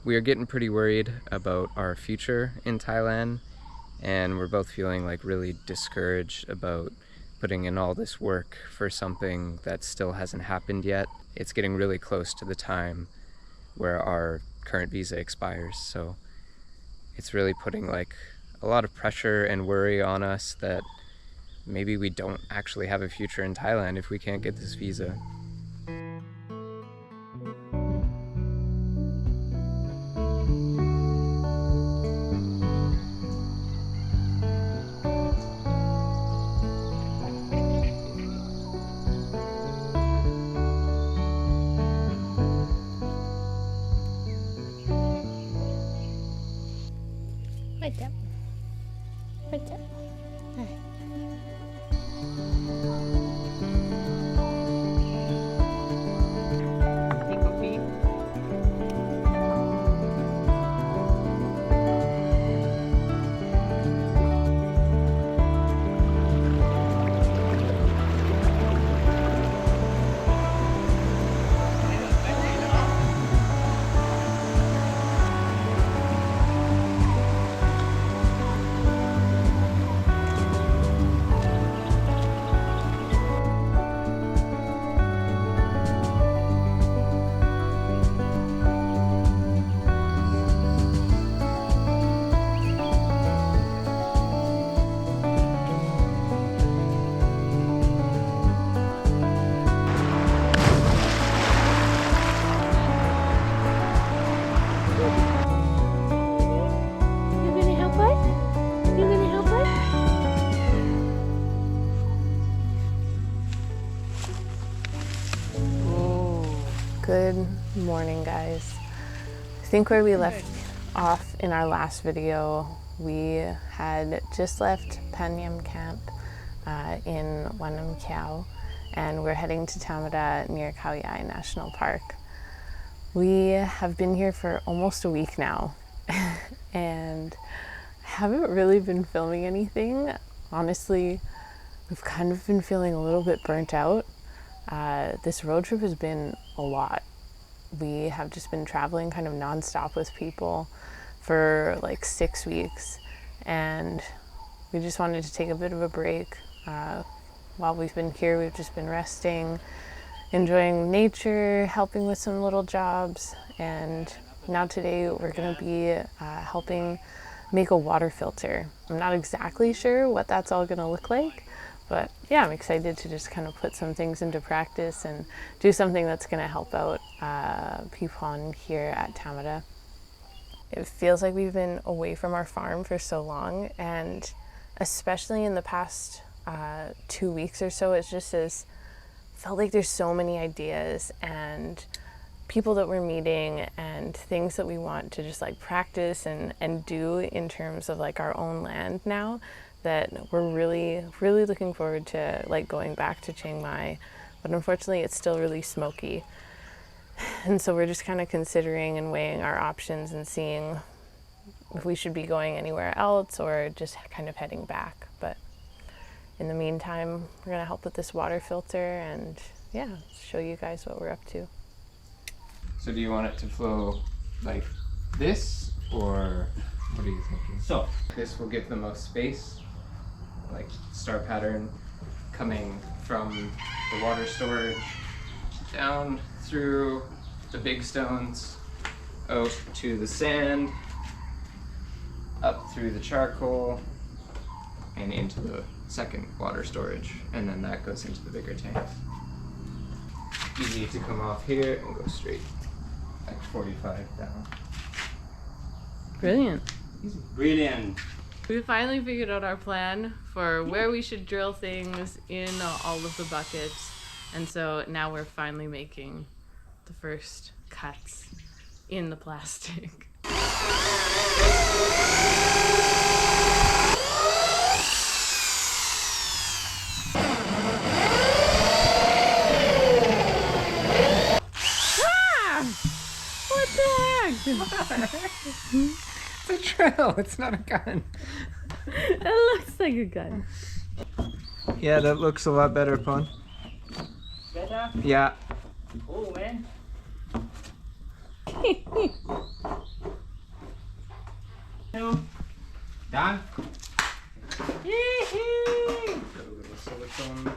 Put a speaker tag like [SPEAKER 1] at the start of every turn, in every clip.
[SPEAKER 1] We are getting pretty worried about our future in Thailand, and we're both feeling like really discouraged about putting in all this work for something that still hasn't happened yet. It's getting really close to the time where our current visa expires, so it's really putting like a lot of pressure and worry on us that maybe we don't actually have a future in Thailand if we can't get this visa.
[SPEAKER 2] Right there. Right there. All right. Good morning, guys. I think where we left off in our last video, we had just left Panyam camp in Wanam Kiao, and we're heading to Tamada near Khao Yai National Park. We have been here for almost a week now and haven't really been filming anything. Honestly, we've kind of been feeling a little bit burnt out. This road trip has been a lot. We have just been traveling kind of nonstop with people for like 6 weeks, and we just wanted to take a bit of a break. While we've been here, we've just been resting, enjoying nature, helping with some little jobs, and now today we're going to be helping make a water filter. I'm not exactly sure what that's all going to look like, but yeah, I'm excited to just kind of put some things into practice and do something that's going to help out people on here at Tamada. It feels like we've been away from our farm for so long, and especially in the past 2 weeks or so, it's just felt like there's so many ideas and people that we're meeting and things that we want to just like practice and do in terms of like our own land now, that we're really looking forward to like going back to Chiang Mai, but unfortunately it's still really smoky. And so we're just kind of considering and weighing our options and seeing if we should be going anywhere else or just kind of heading back. But in the meantime, we're gonna help with this water filter and yeah, show you guys what we're up to.
[SPEAKER 1] So do you want it to flow like this, or what are you thinking?
[SPEAKER 3] So
[SPEAKER 1] This will give the most space, like star pattern coming from the water storage down through the big stones, out to the sand, up through the charcoal, and into the second water storage, and then that goes into the bigger tank. Easy to come off here and go straight, like 45 down.
[SPEAKER 2] Brilliant.
[SPEAKER 1] Easy.
[SPEAKER 3] brilliant.
[SPEAKER 2] We finally figured out our plan for where we should drill things in all of the buckets, and so now we're finally making the first cuts in the plastic. What the heck?
[SPEAKER 1] It's a drill, it's not a gun.
[SPEAKER 2] It looks like a gun.
[SPEAKER 1] Yeah, that looks a lot better, Pon.
[SPEAKER 3] Better?
[SPEAKER 1] Yeah.
[SPEAKER 3] Oh man. Done.
[SPEAKER 1] Silicone.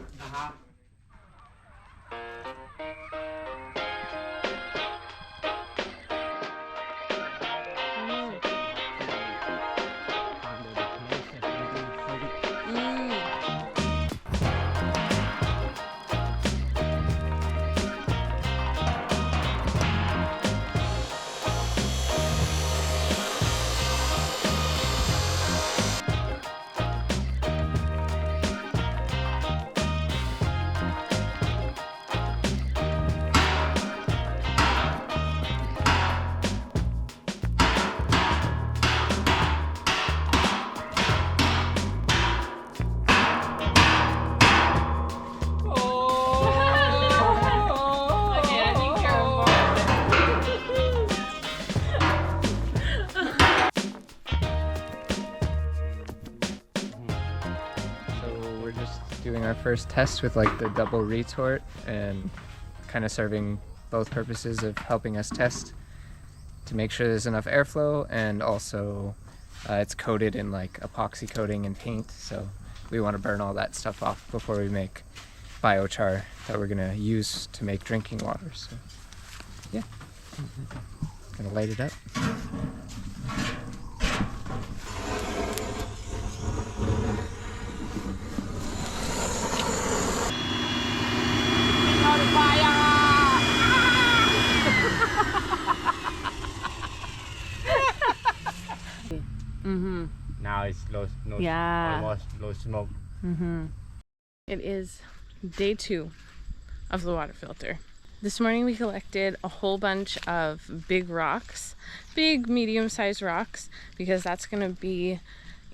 [SPEAKER 1] Doing our first test with like the double retort and kind of serving both purposes of helping us test to make sure there's enough airflow, and also it's coated in like epoxy coating and paint, so we want to burn all that stuff off before we make biochar that we're gonna use to make drinking water. So yeah, gonna light it up.
[SPEAKER 3] Now it's low, almost low smoke.
[SPEAKER 2] It is day 2 of the water filter. This morning we collected a whole bunch of big rocks, big medium-sized rocks, because that's going to be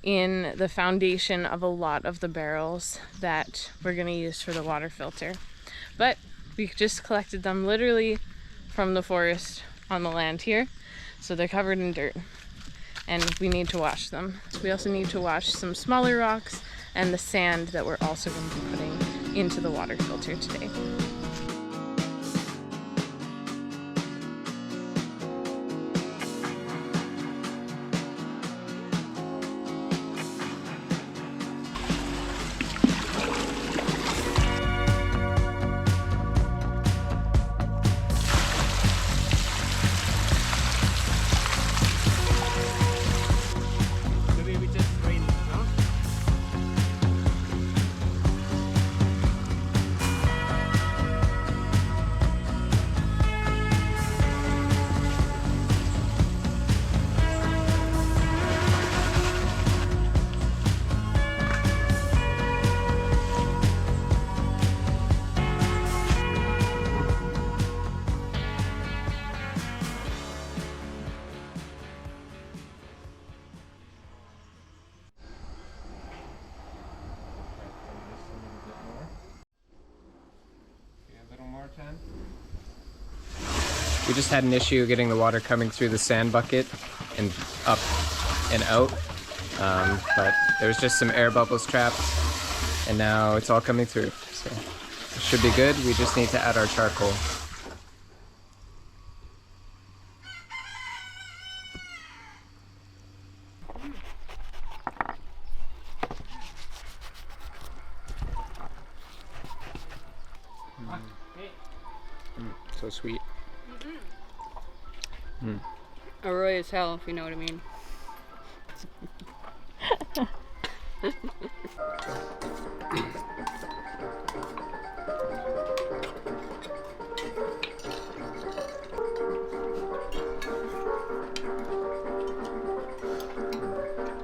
[SPEAKER 2] in the foundation of a lot of the barrels that we're going to use for the water filter. But we just collected them literally from the forest on the land here, so they're covered in dirt and we need to wash them. We also need to wash some smaller rocks and the sand that we're also going to be putting into the water filter today.
[SPEAKER 1] We just had an issue getting the water coming through the sand bucket and up and out, but there was just some air bubbles trapped, and now it's all coming through, so it should be good. We just need to add our charcoal. So sweet.
[SPEAKER 4] Arroy as hell, if you know what I mean.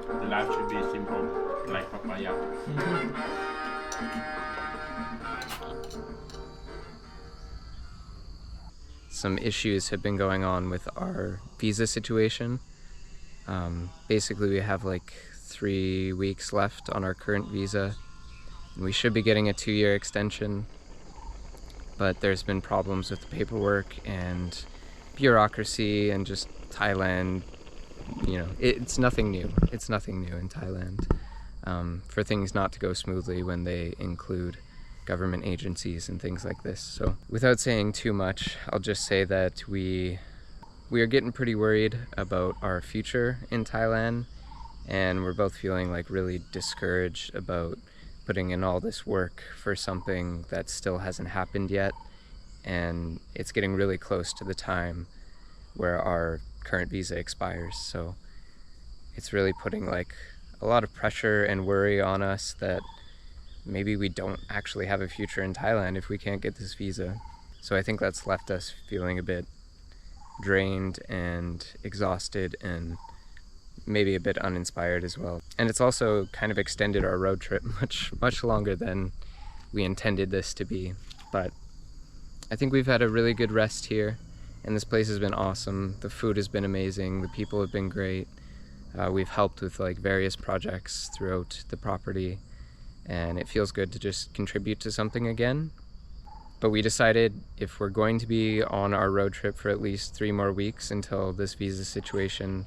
[SPEAKER 3] The life should be simple, like papaya.
[SPEAKER 1] Some issues have been going on with our visa situation. Basically, we have like 3 weeks left on our current visa, and we should be getting a 2-year extension, but there's been problems with the paperwork and bureaucracy and just Thailand. You know, it's nothing new. It's nothing new in Thailand for things not to go smoothly when they include government agencies and things like this. So without saying too much, I'll just say that we are getting pretty worried about our future in Thailand, and we're both feeling like really discouraged about putting in all this work for something that still hasn't happened yet, and it's getting really close to the time where our current visa expires. So it's really putting like a lot of pressure and worry on us that maybe we don't actually have a future in Thailand if we can't get this visa. So I think that's left us feeling a bit drained and exhausted and maybe a bit uninspired as well. And it's also kind of extended our road trip much longer than we intended this to be. But I think we've had a really good rest here, and this place has been awesome. The food has been amazing, the people have been great. We've helped with like various projects throughout the property, and it feels good to just contribute to something again. But we decided if we're going to be on our road trip for at least 3 more weeks until this visa situation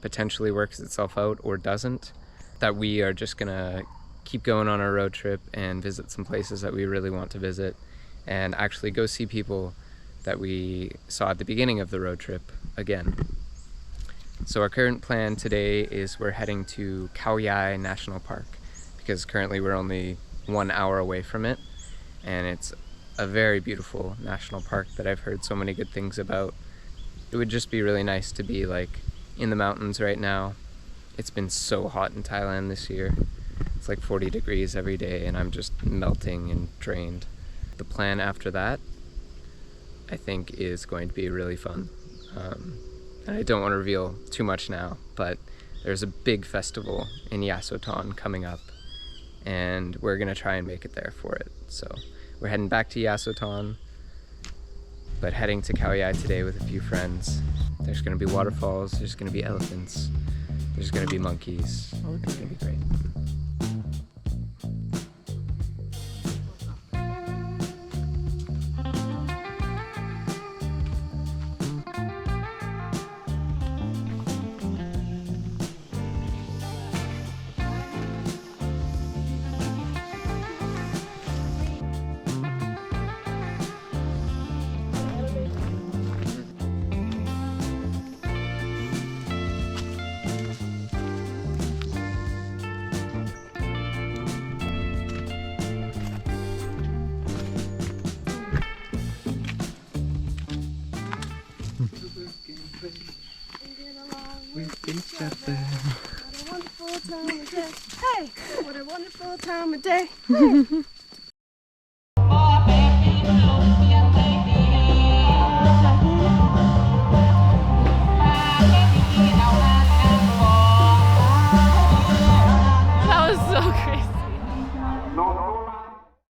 [SPEAKER 1] potentially works itself out or doesn't, that we are just gonna keep going on our road trip and visit some places that we really want to visit and actually go see people that we saw at the beginning of the road trip again. So our current plan today is we're heading to Khao Yai National Park because currently we're only 1 hour away from it, and it's a very beautiful national park that I've heard so many good things about. It would just be really nice to be like in the mountains right now. It's been so hot in Thailand this year. It's like 40 degrees every day and I'm just melting and drained. The plan after that, I think, is going to be really fun. And I don't want to reveal too much now, but there's a big festival in Yasothon coming up, and we're gonna try and make it there for it. So we're heading back to Yasothon, but heading to Khao Yai today with a few friends. There's gonna be waterfalls, there's gonna be elephants, there's gonna be monkeys. It's gonna be great.
[SPEAKER 5] Hey, what a wonderful time of day.
[SPEAKER 4] That was so crazy.